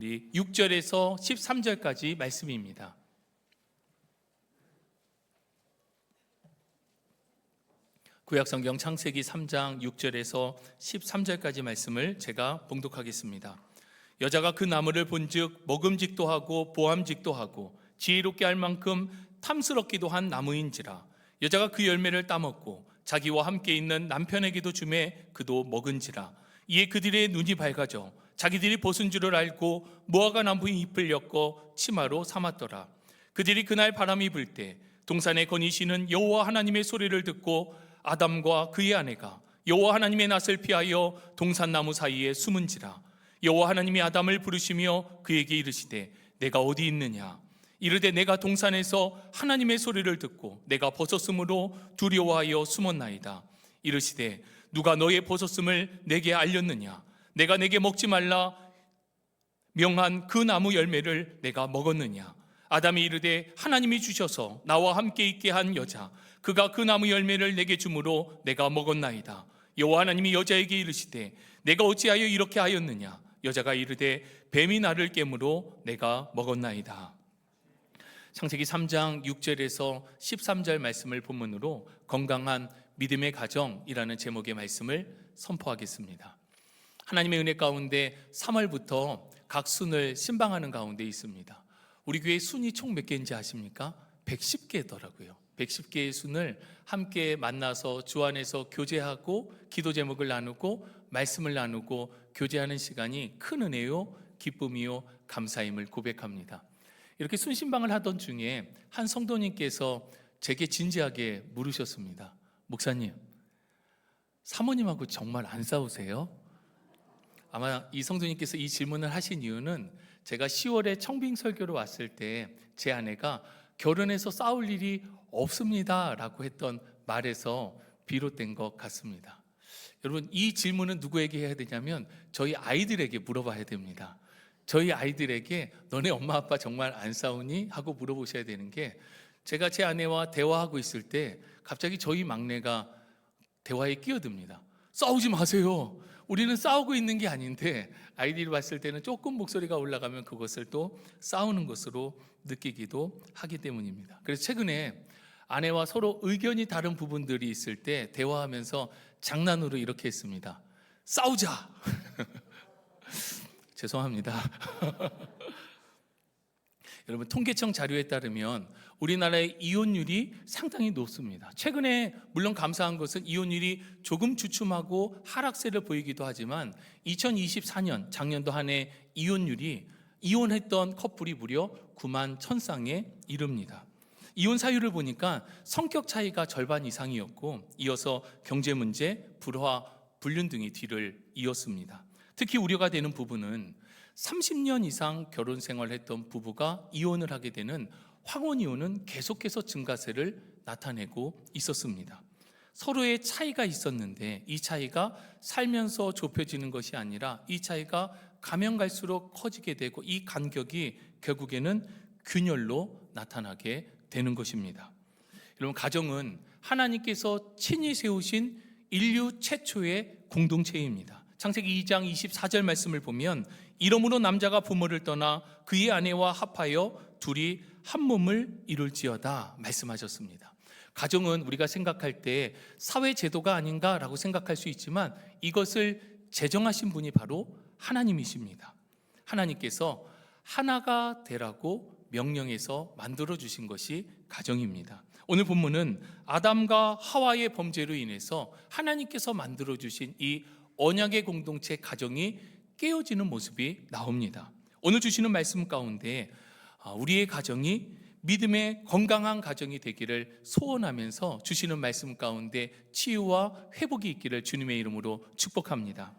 6절에서 13절까지 말씀입니다. 구약성경 창세기 3장 6절에서 13절까지 말씀을 제가 봉독하겠습니다. 여자가 그 나무를 본즉 먹음직도 하고 보암직도 하고 지혜롭게 할 만큼 탐스럽기도 한 나무인지라. 여자가 그 열매를 따먹고 자기와 함께 있는 남편에게도 주매 그도 먹은지라. 이에 그들의 눈이 밝아져 자기들이 벗은 줄을 알고 무화과 나무의 잎을 엮어 치마로 삼았더라. 그들이 그날 바람이 불 때 동산에 거니시는 여호와 하나님의 소리를 듣고 아담과 그의 아내가 여호와 하나님의 낯을 피하여 동산나무 사이에 숨은지라. 여호와 하나님이 아담을 부르시며 그에게 이르시되 내가 어디 있느냐. 이르되 내가 동산에서 하나님의 소리를 듣고 내가 벗었으므로 두려워하여 숨었나이다. 이르시되 누가 너의 벗었음을 내게 알렸느냐. 내가 내게 먹지 말라 명한 그 나무 열매를 내가 먹었느냐. 아담이 이르되 하나님이 주셔서 나와 함께 있게 한 여자 그가 그 나무 열매를 내게 주므로 내가 먹었나이다. 여호와 하나님이 여자에게 이르시되 내가 어찌하여 이렇게 하였느냐. 여자가 이르되 뱀이 나를 깨므로 내가 먹었나이다. 창세기 3장 6절에서 13절 말씀을 본문으로 건강한 믿음의 가정이라는 제목의 말씀을 선포하겠습니다. 하나님의 은혜 가운데 3월부터 각 순을 신방하는 가운데 있습니다. 우리 교회 순이 총 몇 개인지 아십니까? 110개더라고요. 110개의 순을 함께 만나서 주 안에서 교제하고 기도 제목을 나누고 말씀을 나누고 교제하는 시간이 큰 은혜요, 기쁨이요, 감사임을 고백합니다. 이렇게 순신방을 하던 중에 한 성도님께서 제게 진지하게 물으셨습니다. 목사님, 사모님하고 정말 안 싸우세요? 아마 이 성도님께서 이 질문을 하신 이유는 제가 10월에 청빙 설교로 왔을 때 제 아내가 결혼해서 싸울 일이 없습니다 라고 했던 말에서 비롯된 것 같습니다. 여러분, 이 질문은 누구에게 해야 되냐면 저희 아이들에게 물어봐야 됩니다. 저희 아이들에게 너네 엄마 아빠 정말 안 싸우니? 하고 물어보셔야 되는 게, 제가 제 아내와 대화하고 있을 때 갑자기 저희 막내가 대화에 끼어듭니다. 싸우지 마세요. 우리는 싸우고 있는 게 아닌데, 아이들이 봤을 때는 조금 목소리가 올라가면 그것을 또 싸우는 것으로 느끼기도 하기 때문입니다. 그래서 최근에 아내와 서로 의견이 다른 부분들이 있을 때 대화하면서 장난으로 이렇게 했습니다. 싸우자. 죄송합니다. 여러분, 통계청 자료에 따르면 우리나라의 이혼율이 상당히 높습니다. 최근에 물론 감사한 것은 이혼율이 조금 주춤하고 하락세를 보이기도 하지만 2024년 작년도 한 해 이혼했던 커플이 무려 9만 1,000쌍에 이릅니다. 이혼 사유를 보니까 성격 차이가 절반 이상이었고, 이어서 경제 문제, 불화, 불륜 등이 뒤를 이었습니다. 특히 우려가 되는 부분은 30년 이상 결혼 생활을 했던 부부가 이혼을 하게 되는 황혼이혼은 계속해서 증가세를 나타내고 있었습니다. 서로의 차이가 있었는데 이 차이가 살면서 좁혀지는 것이 아니라 이 차이가 가면 갈수록 커지게 되고, 이 간격이 결국에는 균열로 나타나게 되는 것입니다. 여러분, 가정은 하나님께서 친히 세우신 인류 최초의 공동체입니다. 창세기 2장 24절 말씀을 보면 이러므로 남자가 부모를 떠나 그의 아내와 합하여 둘이 한 몸을 이룰지어다 말씀하셨습니다. 가정은 우리가 생각할 때 사회 제도가 아닌가라고 생각할 수 있지만 이것을 제정하신 분이 바로 하나님이십니다. 하나님께서 하나가 되라고 명령해서 만들어주신 것이 가정입니다. 오늘 본문은 아담과 하와의 범죄로 인해서 하나님께서 만들어주신 이 언약의 공동체 가정이 깨어지는 모습이 나옵니다. 오늘 주시는 말씀 가운데 우리의 가정이 믿음의 건강한 가정이 되기를 소원하면서 주시는 말씀 가운데 치유와 회복이 있기를 주님의 이름으로 축복합니다.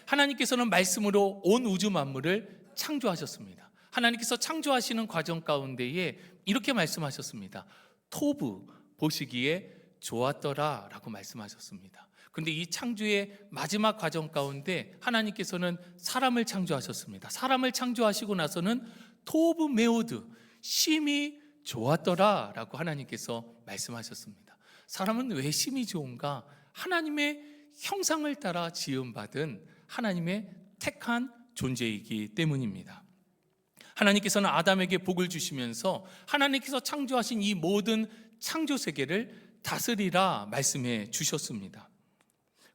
하나님께서는 말씀으로 온 우주 만물을 창조하셨습니다. 하나님께서 창조하시는 과정 가운데에 이렇게 말씀하셨습니다. 토부 보시기에 좋았더라 라고 말씀하셨습니다. 그런데 이 창조의 마지막 과정 가운데 하나님께서는 사람을 창조하셨습니다. 사람을 창조하시고 나서는 토브 메오드 심히 좋았더라 라고 하나님께서 말씀하셨습니다. 사람은 왜 심히 좋은가? 하나님의 형상을 따라 지음받은 하나님의 택한 존재이기 때문입니다. 하나님께서는 아담에게 복을 주시면서 하나님께서 창조하신 이 모든 창조 세계를 다스리라 말씀해 주셨습니다.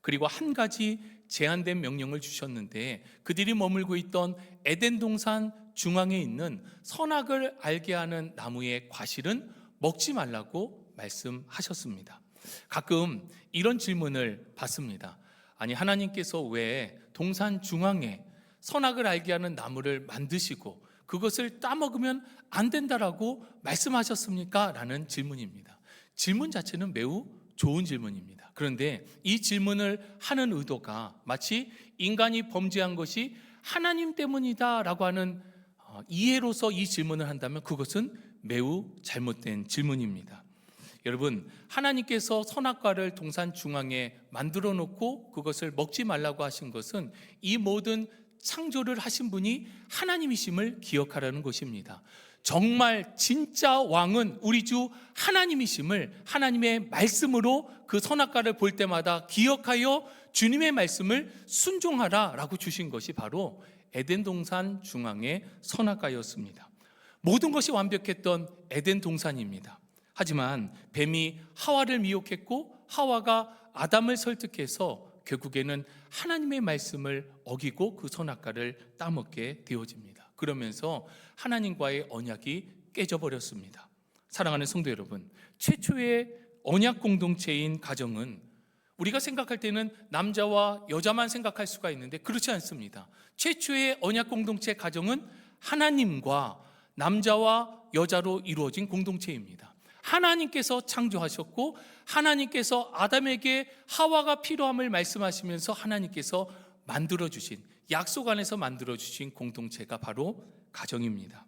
그리고 한 가지 제한된 명령을 주셨는데, 그들이 머물고 있던 에덴 동산 중앙에 있는 선악을 알게 하는 나무의 과실은 먹지 말라고 말씀하셨습니다. 가끔 이런 질문을 받습니다. 아니, 하나님께서 왜 동산 중앙에 선악을 알게 하는 나무를 만드시고 그것을 따먹으면 안 된다라고 말씀하셨습니까? 라는 질문입니다. 질문 자체는 매우 좋은 질문입니다. 그런데 이 질문을 하는 의도가 마치 인간이 범죄한 것이 하나님 때문이다라고 하는 이해로서 이 질문을 한다면 그것은 매우 잘못된 질문입니다. 여러분, 하나님께서 선악과를 동산 중앙에 만들어 놓고 그것을 먹지 말라고 하신 것은 이 모든 창조를 하신 분이 하나님이심을 기억하라는 것입니다. 정말 진짜 왕은 우리 주 하나님이심을 하나님의 말씀으로 그 선악과를 볼 때마다 기억하여 주님의 말씀을 순종하라 라고 주신 것이 바로 에덴 동산 중앙의 선악과였습니다. 모든 것이 완벽했던 에덴 동산입니다. 하지만 뱀이 하와를 미혹했고 하와가 아담을 설득해서 결국에는 하나님의 말씀을 어기고 그 선악과를 따먹게 되어집니다. 그러면서 하나님과의 언약이 깨져버렸습니다. 사랑하는 성도 여러분, 최초의 언약 공동체인 가정은 우리가 생각할 때는 남자와 여자만 생각할 수가 있는데 그렇지 않습니다. 최초의 언약 공동체 가정은 하나님과 남자와 여자로 이루어진 공동체입니다. 하나님께서 창조하셨고 하나님께서 아담에게 하와가 필요함을 말씀하시면서 하나님께서 만들어주신, 약속 안에서 만들어주신 공동체가 바로 가정입니다.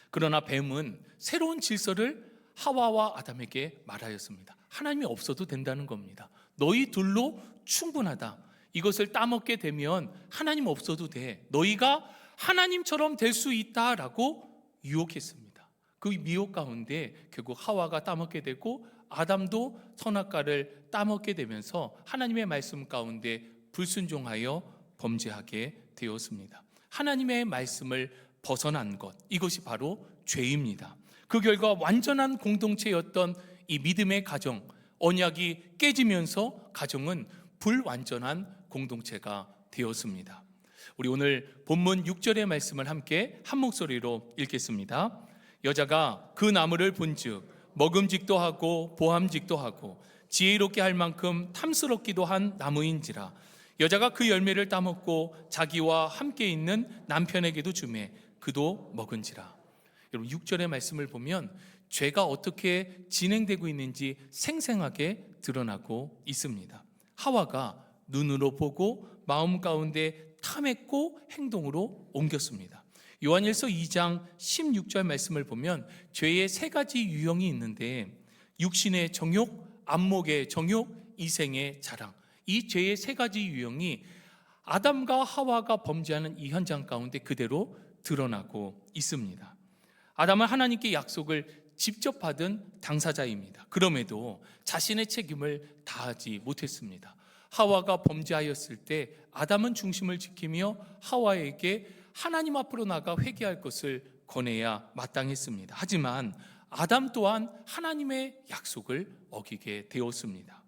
그러나 뱀은 새로운 질서를 하와와 아담에게 말하였습니다. 하나님이 없어도 된다는 겁니다. 너희 둘로 충분하다. 이것을 따먹게 되면 하나님 없어도 돼. 너희가 하나님처럼 될 수 있다라고 유혹했습니다. 그 미혹 가운데 결국 하와가 따먹게 되고 아담도 선악과를 따먹게 되면서 하나님의 말씀 가운데 불순종하여 범죄하게 되었습니다. 하나님의 말씀을 벗어난 것, 이것이 바로 죄입니다. 그 결과 완전한 공동체였던 이 믿음의 가정, 언약이 깨지면서 가정은 불완전한 공동체가 되었습니다. 우리 오늘 본문 6절의 말씀을 함께 한 목소리로 읽겠습니다. 여자가 그 나무를 본즉 먹음직도 하고 보암직도 하고 지혜롭게 할 만큼 탐스럽기도 한 나무인지라. 여자가 그 열매를 따먹고 자기와 함께 있는 남편에게도 주매 그도 먹은지라. 여러분, 6절의 말씀을 보면 죄가 어떻게 진행되고 있는지 생생하게 드러나고 있습니다. 하와가 눈으로 보고 마음 가운데 탐했고 행동으로 옮겼습니다. 요한일서 2장 16절 말씀을 보면 죄의 세 가지 유형이 있는데 육신의 정욕, 안목의 정욕, 이생의 자랑, 이 죄의 세 가지 유형이 아담과 하와가 범죄하는 이 현장 가운데 그대로 드러나고 있습니다. 아담은 하나님께 약속을 직접 받은 당사자입니다. 그럼에도 자신의 책임을 다하지 못했습니다. 하와가 범죄하였을 때 아담은 중심을 지키며 하와에게 하나님 앞으로 나가 회개할 것을 권해야 마땅했습니다. 하지만 아담 또한 하나님의 약속을 어기게 되었습니다.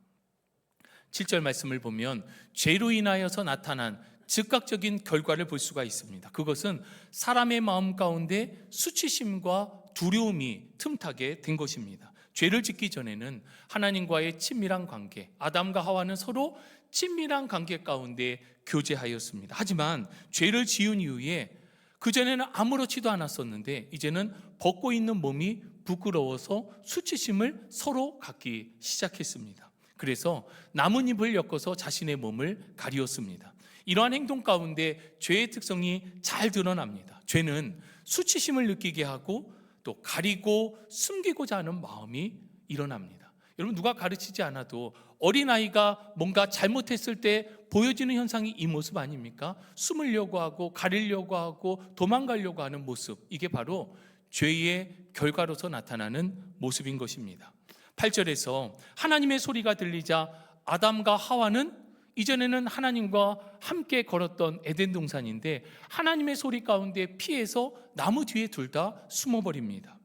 7절 말씀을 보면 죄로 인하여서 나타난 즉각적인 결과를 볼 수가 있습니다. 그것은 사람의 마음 가운데 수치심과 두려움이 틈타게 된 것입니다. 죄를 짓기 전에는 하나님과의 친밀한 관계, 아담과 하와는 서로 친밀한 관계 가운데 교제하였습니다. 하지만 죄를 지은 이후에 그전에는 아무렇지도 않았었는데 이제는 벗고 있는 몸이 부끄러워서 수치심을 서로 갖기 시작했습니다. 그래서 나뭇잎을 엮어서 자신의 몸을 가리었습니다. 이러한 행동 가운데 죄의 특성이 잘 드러납니다. 죄는 수치심을 느끼게 하고 또 가리고 숨기고자 하는 마음이 일어납니다. 여러분, 누가 가르치지 않아도 어린아이가 뭔가 잘못했을 때 보여지는 현상이 이 모습 아닙니까? 숨으려고 하고 가리려고 하고 도망가려고 하는 모습, 이게 바로 죄의 결과로서 나타나는 모습인 것입니다. 8절에서 하나님의 소리가 들리자 아담과 하와는 이전에는 하나님과 함께 걸었던 에덴 동산인데 하나님의 소리 가운데 피해서 나무 뒤에 둘 다 숨어버립니다.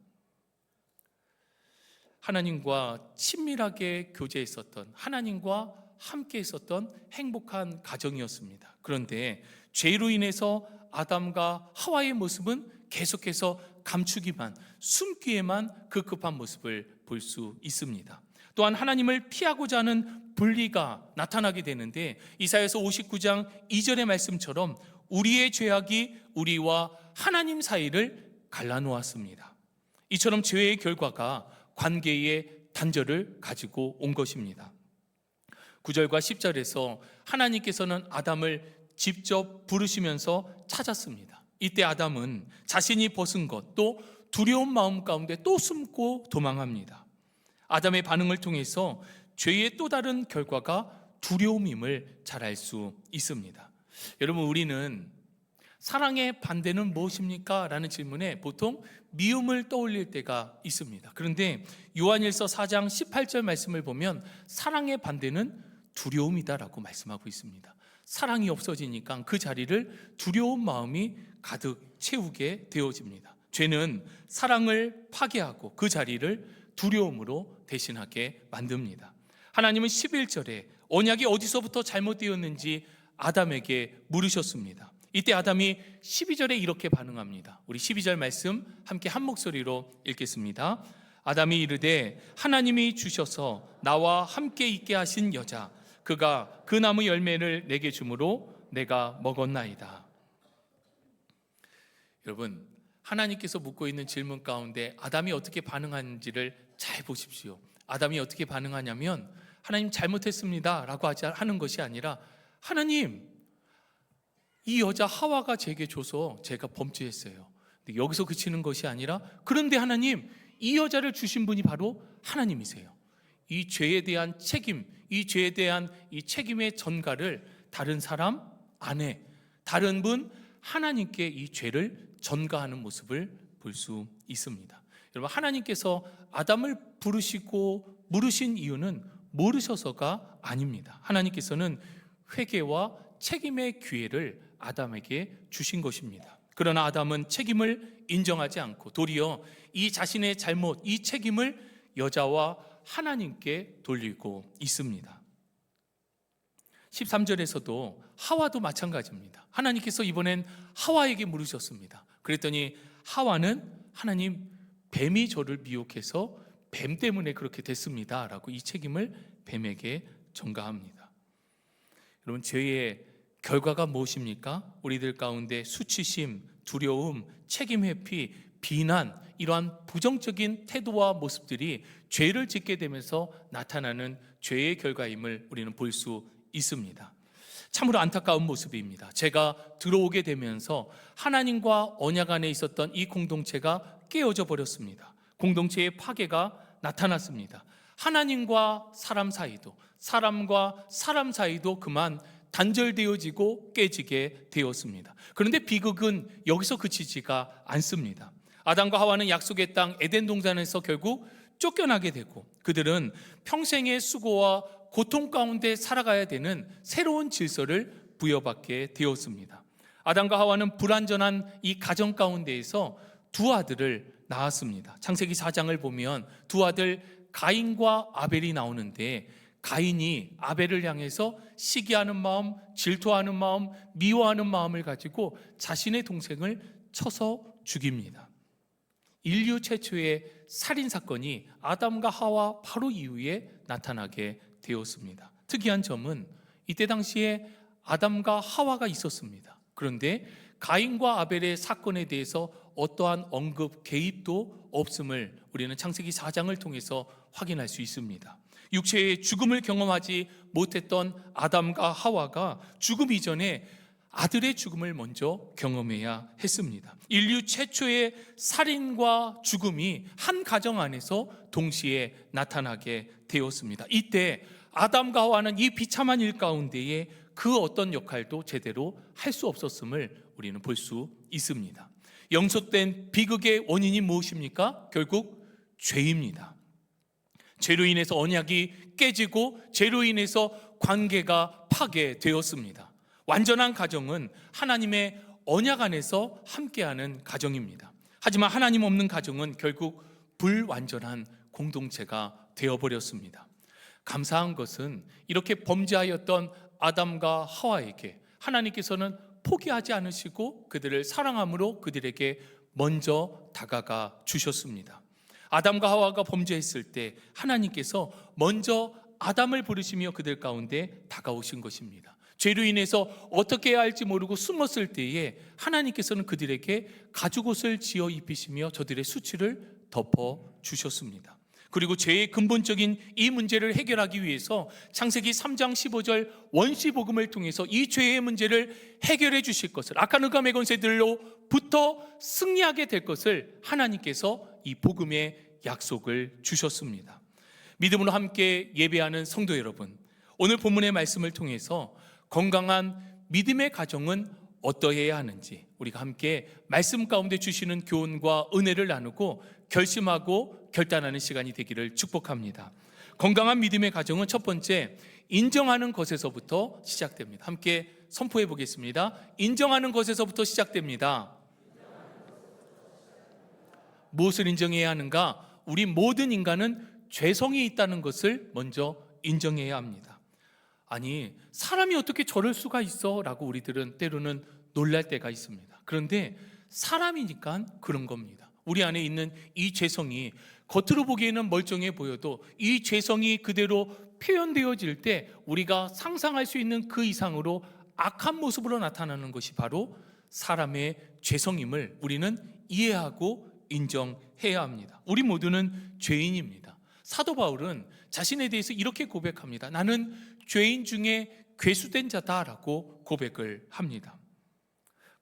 하나님과 친밀하게 교제했었던, 하나님과 함께 있었던 행복한 가정이었습니다. 그런데 죄로 인해서 아담과 하와의 모습은 계속해서 감추기만, 숨기에만 그 급한 모습을 볼 수 있습니다. 또한 하나님을 피하고자 하는 분리가 나타나게 되는데 이사야서 59장 2절의 말씀처럼 우리의 죄악이 우리와 하나님 사이를 갈라놓았습니다. 이처럼 죄의 결과가 관계의 단절을 가지고 온 것입니다. 9절과 10절에서 하나님께서는 아담을 직접 부르시면서 찾았습니다. 이때 아담은 자신이 벗은 것, 또 두려운 마음 가운데 또 숨고 도망합니다. 아담의 반응을 통해서 죄의 또 다른 결과가 두려움임을 잘 알 수 있습니다. 여러분, 우리는 사랑의 반대는 무엇입니까? 라는 질문에 보통 미움을 떠올릴 때가 있습니다. 그런데 요한일서 4장 18절 말씀을 보면 사랑의 반대는 두려움이다라고 말씀하고 있습니다. 사랑이 없어지니까 그 자리를 두려운 마음이 가득 채우게 되어집니다. 죄는 사랑을 파괴하고 그 자리를 두려움으로 대신하게 만듭니다. 하나님은 11절에 언약이 어디서부터 잘못되었는지 아담에게 물으셨습니다. 이때 아담이 12절에 이렇게 반응합니다. 우리 12절 말씀 함께 한 목소리로 읽겠습니다. 아담이 이르되 하나님이 주셔서 나와 함께 있게 하신 여자 그가 그 나무 열매를 내게 주므로 내가 먹었나이다. 여러분, 하나님께서 묻고 있는 질문 가운데 아담이 어떻게 반응하는지를 잘 보십시오. 아담이 어떻게 반응하냐면 하나님 잘못했습니다 라고 하는 것이 아니라 하나님, 이 여자 하와가 제게 줘서 제가 범죄했어요. 근데 여기서 그치는 것이 아니라 그런데 하나님, 이 여자를 주신 분이 바로 하나님이세요. 이 죄에 대한 책임, 이 죄에 대한 이 책임의 전가를 다른 사람, 아내, 다른 분, 하나님께 이 죄를 전가하는 모습을 볼 수 있습니다. 여러분, 하나님께서 아담을 부르시고 물으신 이유는 모르셔서가 아닙니다. 하나님께서는 회개와 책임의 기회를 아담에게 주신 것입니다. 그러나 아담은 책임을 인정하지 않고 도리어 이 자신의 잘못, 이 책임을 여자와 하나님께 돌리고 있습니다. 13절에서도 하와도 마찬가지입니다. 하나님께서 이번엔 하와에게 물으셨습니다. 그랬더니 하와는 하나님, 뱀이 저를 미혹해서 뱀 때문에 그렇게 됐습니다 라고 이 책임을 뱀에게 전가합니다. 여러분, 죄의 결과가 무엇입니까? 우리들 가운데 수치심, 두려움, 책임 회피, 비난, 이러한 부정적인 태도와 모습들이 죄를 짓게 되면서 나타나는 죄의 결과임을 우리는 볼 수 있습니다. 참으로 안타까운 모습입니다. 제가 들어오게 되면서 하나님과 언약 안에 있었던 이 공동체가 깨어져 버렸습니다. 공동체의 파괴가 나타났습니다. 하나님과 사람 사이도, 사람과 사람 사이도 그만 단절되어지고 깨지게 되었습니다. 그런데 비극은 여기서 그치지가 않습니다. 아담과 하와는 약속의 땅 에덴 동산에서 결국 쫓겨나게 되고 그들은 평생의 수고와 고통 가운데 살아가야 되는 새로운 질서를 부여받게 되었습니다. 아담과 하와는 불완전한 이 가정 가운데에서 두 아들을 낳았습니다. 창세기 4장을 보면 두 아들 가인과 아벨이 나오는데 가인이 아벨을 향해서 시기하는 마음, 질투하는 마음, 미워하는 마음을 가지고 자신의 동생을 쳐서 죽입니다. 인류 최초의 살인사건이 아담과 하와 바로 이후에 나타나게 되었습니다. 특이한 점은 이때 당시에 아담과 하와가 있었습니다. 그런데 가인과 아벨의 사건에 대해서 어떠한 언급, 개입도 없음을 우리는 창세기 4장을 통해서 확인할 수 있습니다. 육체의 죽음을 경험하지 못했던 아담과 하와가 죽음 이전에 아들의 죽음을 먼저 경험해야 했습니다. 인류 최초의 살인과 죽음이 한 가정 안에서 동시에 나타나게 되었습니다. 이때 아담과 하와는 이 비참한 일 가운데에 그 어떤 역할도 제대로 할 수 없었음을 우리는 볼 수 있습니다. 영속된 비극의 원인이 무엇입니까? 결국 죄입니다. 죄로 인해서 언약이 깨지고 죄로 인해서 관계가 파괴되었습니다. 완전한 가정은 하나님의 언약 안에서 함께하는 가정입니다. 하지만 하나님 없는 가정은 결국 불완전한 공동체가 되어버렸습니다. 감사한 것은 이렇게 범죄하였던 아담과 하와에게 하나님께서는 포기하지 않으시고 그들을 사랑함으로 그들에게 먼저 다가가 주셨습니다. 아담과 하와가 범죄했을 때 하나님께서 먼저 아담을 부르시며 그들 가운데 다가오신 것입니다. 죄로 인해서 어떻게 해야 할지 모르고 숨었을 때에 하나님께서는 그들에게 가죽옷을 지어 입히시며 저들의 수치를 덮어 주셨습니다. 그리고 죄의 근본적인 이 문제를 해결하기 위해서 창세기 3장 15절 원시복음을 통해서 이 죄의 문제를 해결해 주실 것을, 악한 흑암의 권세들로부터 승리하게 될 것을 하나님께서 이 복음의 약속을 주셨습니다. 믿음으로 함께 예배하는 성도 여러분, 오늘 본문의 말씀을 통해서 건강한 믿음의 가정은 어떠해야 하는지 우리가 함께 말씀 가운데 주시는 교훈과 은혜를 나누고 결심하고 결단하는 시간이 되기를 축복합니다. 건강한 믿음의 가정은 첫 번째, 인정하는 것에서부터 시작됩니다. 함께 선포해 보겠습니다. 인정하는 것에서부터 시작됩니다. 무엇을 인정해야 하는가? 우리 모든 인간은 죄성이 있다는 것을 먼저 인정해야 합니다. 아니, 사람이 어떻게 저럴 수가 있어? 라고 우리들은 때로는 놀랄 때가 있습니다. 그런데 사람이니까 그런 겁니다. 우리 안에 있는 이 죄성이 겉으로 보기에는 멀쩡해 보여도 이 죄성이 그대로 표현되어질 때 우리가 상상할 수 있는 그 이상으로 악한 모습으로 나타나는 것이 바로 사람의 죄성임을 우리는 이해하고 인정해야 합니다. 우리 모두는 죄인입니다. 사도 바울은 자신에 대해서 이렇게 고백합니다. 나는 죄인 중에 괴수된 자다라고 고백을 합니다.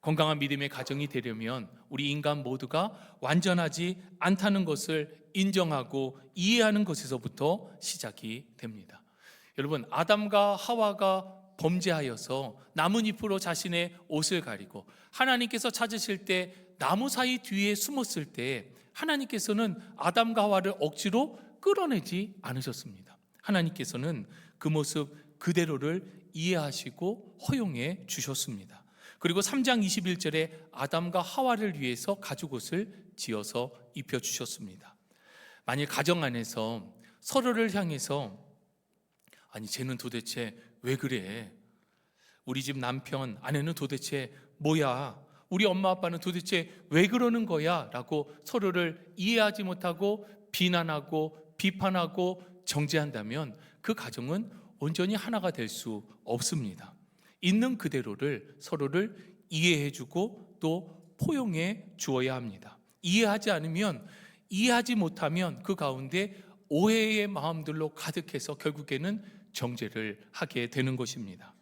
건강한 믿음의 가정이 되려면 우리 인간 모두가 완전하지 않다는 것을 인정하고 이해하는 것에서부터 시작이 됩니다. 여러분, 아담과 하와가 범죄하여서 나뭇잎으로 자신의 옷을 가리고 하나님께서 찾으실 때 나무 사이 뒤에 숨었을 때 하나님께서는 아담과 하와를 억지로 끌어내지 않으셨습니다. 하나님께서는 그 모습 그대로를 이해하시고 허용해 주셨습니다. 그리고 3장 21절에 아담과 하와를 위해서 가죽옷을 지어서 입혀주셨습니다. 만일 가정 안에서 서로를 향해서 아니 쟤는 도대체 왜 그래? 우리 집 남편, 아내는 도대체 뭐야? 우리 엄마 아빠는 도대체 왜 그러는 거야? 라고 서로를 이해하지 못하고 비난하고 비판하고 정죄한다면 그 가정은 온전히 하나가 될 수 없습니다. 있는 그대로를 서로를 이해해주고 또 포용해 주어야 합니다. 이해하지 않으면, 이해하지 못하면 그 가운데 오해의 마음들로 가득해서 결국에는 정죄를 하게 되는 것입니다.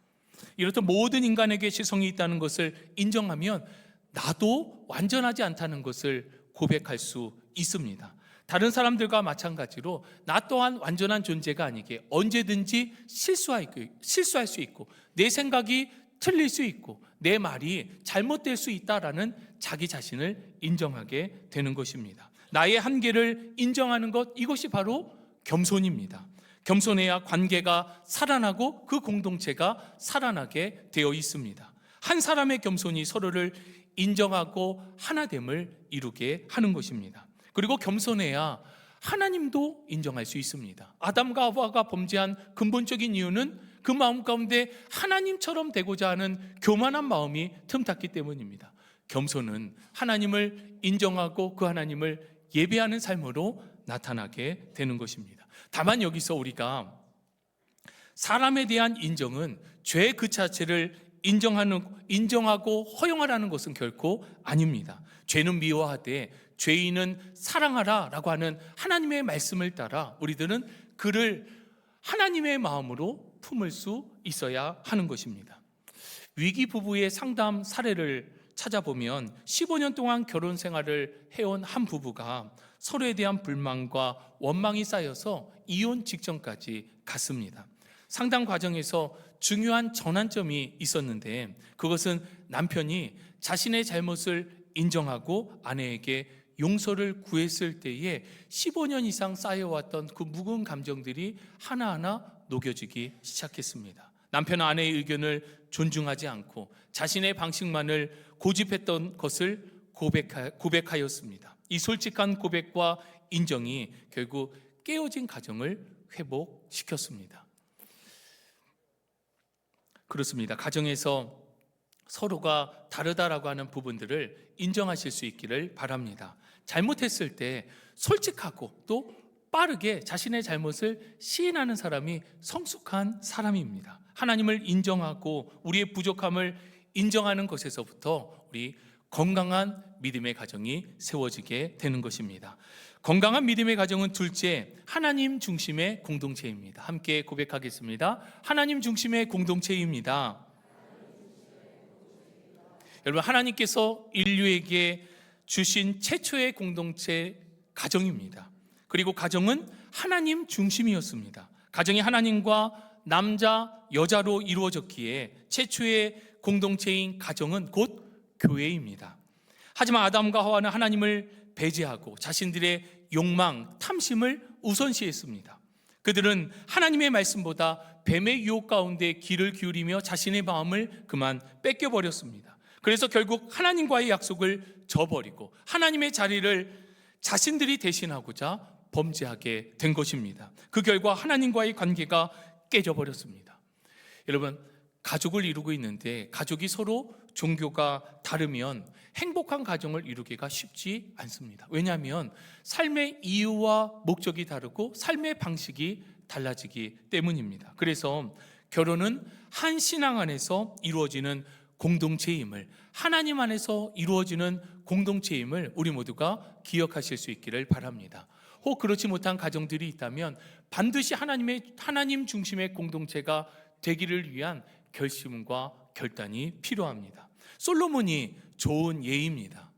이렇듯 모든 인간에게 죄성이 있다는 것을 인정하면 나도 완전하지 않다는 것을 고백할 수 있습니다. 다른 사람들과 마찬가지로 나 또한 완전한 존재가 아니게 언제든지 실수할 수 있고 내 생각이 틀릴 수 있고 내 말이 잘못될 수 있다라는 자기 자신을 인정하게 되는 것입니다. 나의 한계를 인정하는 것, 이것이 바로 겸손입니다. 겸손해야 관계가 살아나고 그 공동체가 살아나게 되어 있습니다. 한 사람의 겸손이 서로를 인정하고 하나됨을 이루게 하는 것입니다. 그리고 겸손해야 하나님도 인정할 수 있습니다. 아담과 하와가 범죄한 근본적인 이유는 그 마음 가운데 하나님처럼 되고자 하는 교만한 마음이 틈탔기 때문입니다. 겸손은 하나님을 인정하고 그 하나님을 예배하는 삶으로 나타나게 되는 것입니다. 다만 여기서 우리가 사람에 대한 인정은 죄 그 자체를 인정하고 허용하라는 것은 결코 아닙니다. 죄는 미워하되 죄인은 사랑하라 라고 하는 하나님의 말씀을 따라 우리들은 그를 하나님의 마음으로 품을 수 있어야 하는 것입니다. 위기 부부의 상담 사례를 찾아보면 15년 동안 결혼 생활을 해온 한 부부가 서로에 대한 불만과 원망이 쌓여서 이혼 직전까지 갔습니다. 상담 과정에서 중요한 전환점이 있었는데 그것은 남편이 자신의 잘못을 인정하고 아내에게 용서를 구했을 때에 15년 이상 쌓여왔던 그 무거운 감정들이 하나하나 녹여지기 시작했습니다. 남편 아내의 의견을 존중하지 않고 자신의 방식만을 고집했던 것을 고백하였습니다. 이 솔직한 고백과 인정이 결국 깨어진 가정을 회복시켰습니다. 그렇습니다. 가정에서 서로가 다르다라고 하는 부분들을 인정하실 수 있기를 바랍니다. 잘못했을 때 솔직하고 또 빠르게 자신의 잘못을 시인하는 사람이 성숙한 사람입니다. 하나님을 인정하고 우리의 부족함을 인정하는 것에서부터 우리 건강한 믿음의 가정이 세워지게 되는 것입니다. 건강한 믿음의 가정은 둘째, 하나님 중심의 공동체입니다. 함께 고백하겠습니다. 하나님 중심의 공동체입니다. 여러분, 하나님께서 인류에게 주신 최초의 공동체 가정입니다. 그리고 가정은 하나님 중심이었습니다. 가정이 하나님과 남자, 여자로 이루어졌기에 최초의 공동체인 가정은 곧 교회입니다. 하지만 아담과 하와는 하나님을 배제하고 자신들의 욕망, 탐심을 우선시했습니다. 그들은 하나님의 말씀보다 뱀의 유혹 가운데 귀를 기울이며 자신의 마음을 그만 뺏겨버렸습니다. 그래서 결국 하나님과의 약속을 저버리고 하나님의 자리를 자신들이 대신하고자 범죄하게 된 것입니다. 그 결과 하나님과의 관계가 깨져버렸습니다. 여러분, 가족을 이루고 있는데 가족이 서로 종교가 다르면 행복한 가정을 이루기가 쉽지 않습니다. 왜냐하면 삶의 이유와 목적이 다르고 삶의 방식이 달라지기 때문입니다. 그래서 결혼은 한 신앙 안에서 이루어지는 공동체임을, 하나님 안에서 이루어지는 공동체임을 우리 모두가 기억하실 수 있기를 바랍니다. 혹 그렇지 못한 가정들이 있다면 반드시 하나님 중심의 공동체가 되기를 위한 결심과 결단이 필요합니다. 솔로몬이 좋은 예입니다.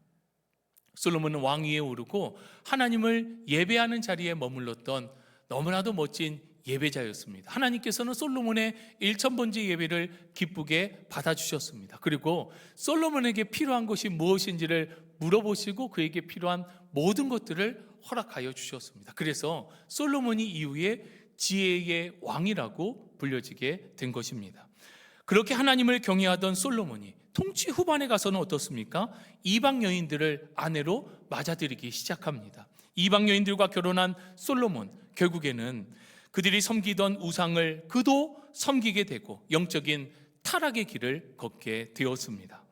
솔로몬은 왕위에 오르고 하나님을 예배하는 자리에 머물렀던 너무나도 멋진 예배자였습니다. 하나님께서는 솔로몬의 1000번째 예배를 기쁘게 받아주셨습니다. 그리고 솔로몬에게 필요한 것이 무엇인지를 물어보시고 그에게 필요한 모든 것들을 허락하여 주셨습니다. 그래서 솔로몬이 이후에 지혜의 왕이라고 불려지게 된 것입니다. 그렇게 하나님을 경외하던 솔로몬이 통치 후반에 가서는 어떻습니까? 이방 여인들을 아내로 맞아들이기 시작합니다. 이방 여인들과 결혼한 솔로몬, 결국에는 그들이 섬기던 우상을 그도 섬기게 되고 영적인 타락의 길을 걷게 되었습니다.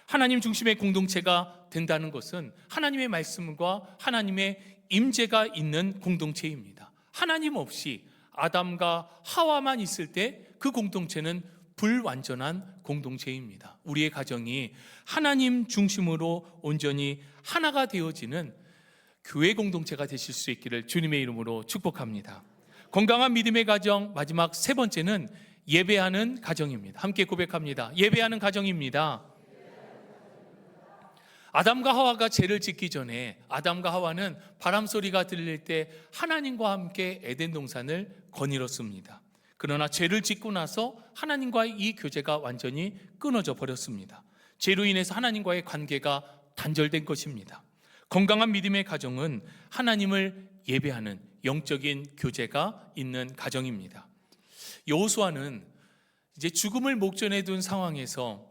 하나님 중심의 공동체가 된다는 것은 하나님의 말씀과 하나님의 임재가 있는 공동체입니다. 하나님 없이 아담과 하와만 있을 때 그 공동체는 불완전한 공동체입니다. 우리의 가정이 하나님 중심으로 온전히 하나가 되어지는 교회 공동체가 되실 수 있기를 주님의 이름으로 축복합니다. 건강한 믿음의 가정, 마지막 세 번째는 예배하는 가정입니다. 함께 고백합니다. 예배하는 가정입니다. 아담과 하와가 죄를 짓기 전에 아담과 하와는 바람 소리가 들릴 때 하나님과 함께 에덴 동산을 거닐었습니다. 그러나 죄를 짓고 나서 하나님과의 이 교제가 완전히 끊어져 버렸습니다. 죄로 인해서 하나님과의 관계가 단절된 것입니다. 건강한 믿음의 가정은 하나님을 예배하는 영적인 교제가 있는 가정입니다. 여호수아는 이제 죽음을 목전에 둔 상황에서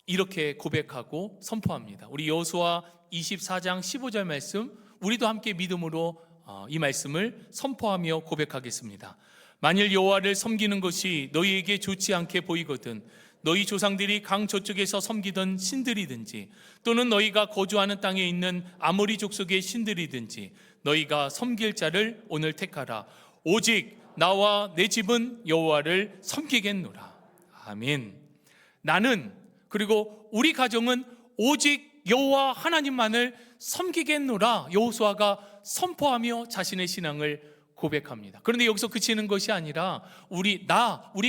이렇게 고백하고 선포합니다. 우리 여호수아 24장 15절 말씀, 우리도 함께 믿음으로 이 말씀을 선포하며 고백하겠습니다. 만일 여호와를 섬기는 것이 너희에게 좋지 않게 보이거든 너희 조상들이 강 저쪽에서 섬기던 신들이든지 또는 너희가 거주하는 땅에 있는 아모리 족속의 신들이든지 너희가 섬길 자를 오늘 택하라. 오직 나와 내 집은 여호와를 섬기겠노라. 아멘. 나는, 그리고 우리 가정은 오직 여호와 하나님만을 섬기겠노라. 여호수아가 선포하며 자신의 신앙을 고백합니다. 그런데 여기서 그치는 것이 아니라 우리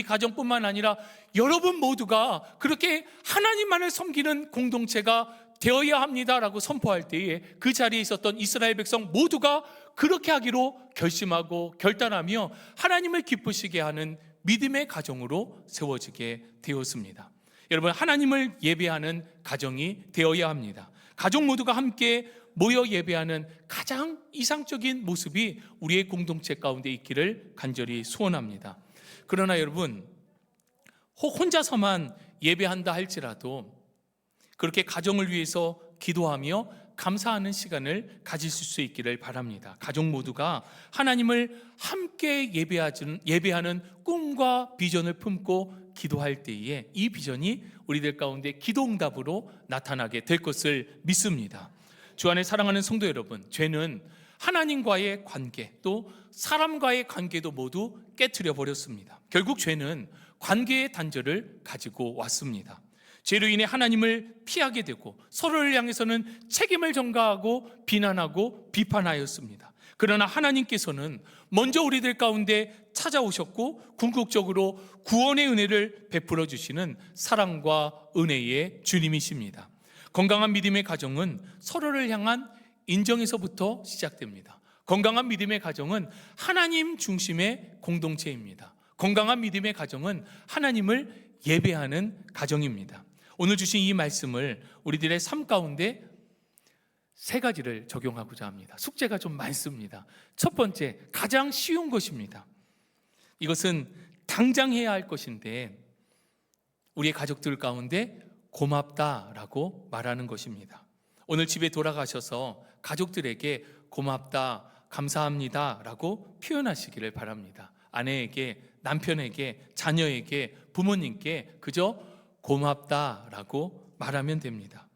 가정뿐만 아니라 여러분 모두가 그렇게 하나님만을 섬기는 공동체가 되어야 합니다라고 선포할 때에 그 자리에 있었던 이스라엘 백성 모두가 그렇게 하기로 결심하고 결단하며 하나님을 기쁘시게 하는 믿음의 가정으로 세워지게 되었습니다. 여러분, 하나님을 예배하는 가정이 되어야 합니다. 가족 모두가 함께 모여 예배하는 가장 이상적인 모습이 우리의 공동체 가운데 있기를 간절히 소원합니다. 그러나 여러분, 혹 혼자서만 예배한다 할지라도 그렇게 가정을 위해서 기도하며 감사하는 시간을 가질 수 있기를 바랍니다. 가족 모두가 하나님을 함께 예배하는 꿈과 비전을 품고 기도할 때에 이 비전이 우리들 가운데 기도응답으로 나타나게 될 것을 믿습니다. 주 안에 사랑하는 성도 여러분, 죄는 하나님과의 관계 또 사람과의 관계도 모두 깨트려 버렸습니다. 결국 죄는 관계의 단절을 가지고 왔습니다. 죄로 인해 하나님을 피하게 되고 서로를 향해서는 책임을 전가하고 비난하고 비판하였습니다. 그러나 하나님께서는 먼저 우리들 가운데 찾아오셨고 궁극적으로 구원의 은혜를 베풀어 주시는 사랑과 은혜의 주님이십니다. 건강한 믿음의 가정은 서로를 향한 인정에서부터 시작됩니다. 건강한 믿음의 가정은 하나님 중심의 공동체입니다. 건강한 믿음의 가정은 하나님을 예배하는 가정입니다. 오늘 주신 이 말씀을 우리들의 삶 가운데 세 가지를 적용하고자 합니다. 숙제가 좀 많습니다. 첫 번째, 가장 쉬운 것입니다. 이것은 당장 해야 할 것인데 우리의 가족들 가운데 고맙다라고 말하는 것입니다. 오늘 집에 돌아가셔서 가족들에게 고맙다, 감사합니다 라고 표현하시기를 바랍니다. 아내에게, 남편에게, 자녀에게, 부모님께 그저 고맙다라고 말하면 됩니다.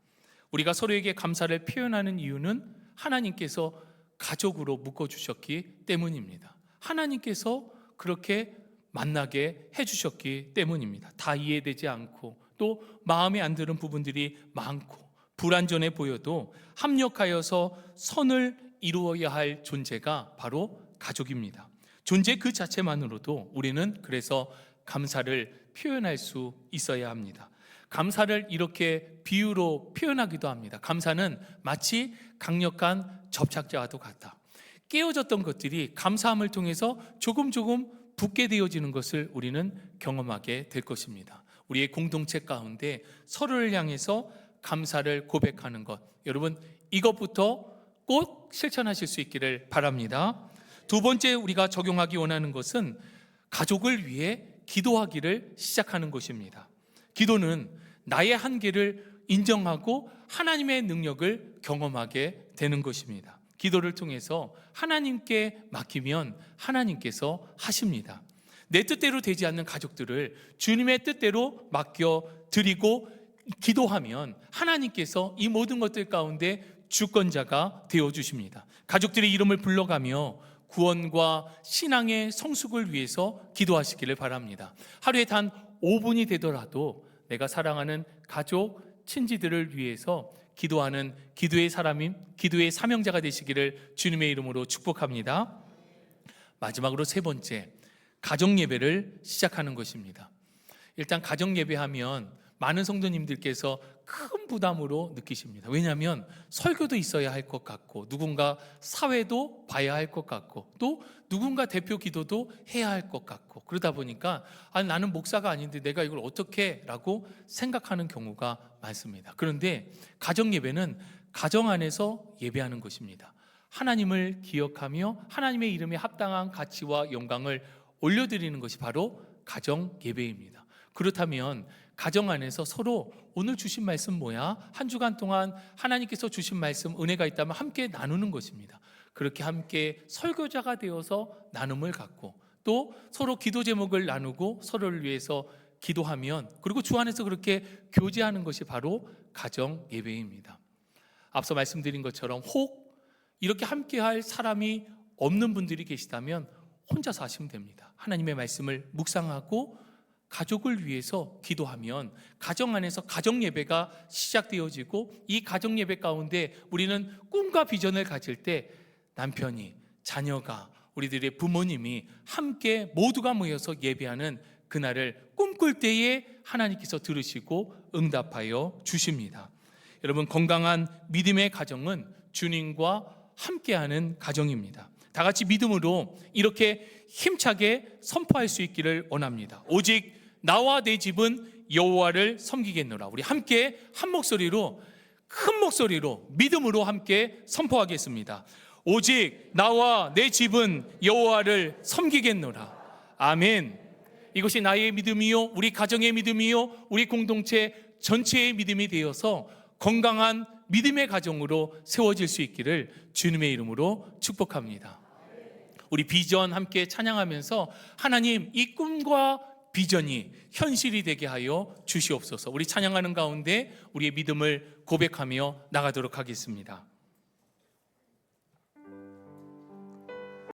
우리가 서로에게 감사를 표현하는 이유는 하나님께서 가족으로 묶어주셨기 때문입니다. 하나님께서 그렇게 만나게 해주셨기 때문입니다. 다 이해되지 않고 또 마음에 안 드는 부분들이 많고 불완전해 보여도 합력하여서 선을 이루어야 할 존재가 바로 가족입니다. 존재 그 자체만으로도 우리는 그래서 감사를 표현할 수 있어야 합니다. 감사를 이렇게 비유로 표현하기도 합니다. 감사는 마치 강력한 접착제와도 같다. 깨어졌던 것들이 감사함을 통해서 조금 붙게 되어지는 것을 우리는 경험하게 될 것입니다. 우리의 공동체 가운데 서로를 향해서 감사를 고백하는 것, 여러분 이것부터 꼭 실천하실 수 있기를 바랍니다. 두 번째 우리가 적용하기 원하는 것은 가족을 위해 기도하기를 시작하는 것입니다. 기도는 나의 한계를 인정하고 하나님의 능력을 경험하게 되는 것입니다. 기도를 통해서 하나님께 맡기면 하나님께서 하십니다. 내 뜻대로 되지 않는 가족들을 주님의 뜻대로 맡겨 드리고 기도하면 하나님께서 이 모든 것들 가운데 주권자가 되어 주십니다. 가족들의 이름을 불러가며 구원과 신앙의 성숙을 위해서 기도하시기를 바랍니다. 하루에 단 5분이 되더라도 내가 사랑하는 가족, 친지들을 위해서 기도하는 기도의 사람인 기도의 사명자가 되시기를 주님의 이름으로 축복합니다. 마지막으로 세 번째, 가정 예배를 시작하는 것입니다. 일단 가정 예배하면 많은 성도님들께서 큰 부담으로 느끼십니다. 왜냐하면 설교도 있어야 할 것 같고 누군가 사회도 봐야 할 것 같고 또 누군가 대표 기도도 해야 할 것 같고 그러다 보니까 나는 목사가 아닌데 내가 이걸 어떻게 라고 생각하는 경우가 많습니다. 그런데 가정 예배는 가정 안에서 예배하는 것입니다. 하나님을 기억하며 하나님의 이름에 합당한 가치와 영광을 올려드리는 것이 바로 가정 예배입니다. 그렇다면 가정 안에서 서로 오늘 주신 말씀 뭐야? 한 주간 동안 하나님께서 주신 말씀 은혜가 있다면 함께 나누는 것입니다. 그렇게 함께 설교자가 되어서 나눔을 갖고 또 서로 기도 제목을 나누고 서로를 위해서 기도하면 그리고 주 안에서 그렇게 교제하는 것이 바로 가정 예배입니다. 앞서 말씀드린 것처럼 혹 이렇게 함께 할 사람이 없는 분들이 계시다면 혼자서 하시면 됩니다. 하나님의 말씀을 묵상하고 가족을 위해서 기도하면 가정 안에서 가정 예배가 시작되어지고 이 가정 예배 가운데 우리는 꿈과 비전을 가질 때 남편이, 자녀가, 우리들의 부모님이 함께 모두가 모여서 예배하는 그날을 꿈꿀 때에 하나님께서 들으시고 응답하여 주십니다. 여러분, 건강한 믿음의 가정은 주님과 함께하는 가정입니다. 다 같이 믿음으로 이렇게 힘차게 선포할 수 있기를 원합니다. 오직 나와 내 집은 여호와를 섬기겠노라. 우리 함께 한 목소리로 큰 목소리로 믿음으로 함께 선포하겠습니다. 오직 나와 내 집은 여호와를 섬기겠노라. 아멘. 이것이 나의 믿음이요, 우리 가정의 믿음이요, 우리 공동체 전체의 믿음이 되어서 건강한 믿음의 가정으로 세워질 수 있기를 주님의 이름으로 축복합니다. 우리 비전 함께 찬양하면서 하나님, 이 꿈과 비전이 현실이 되게 하여 주시옵소서. 우리 찬양하는 가운데 우리의 믿음을 고백하며 나가도록 하겠습니다.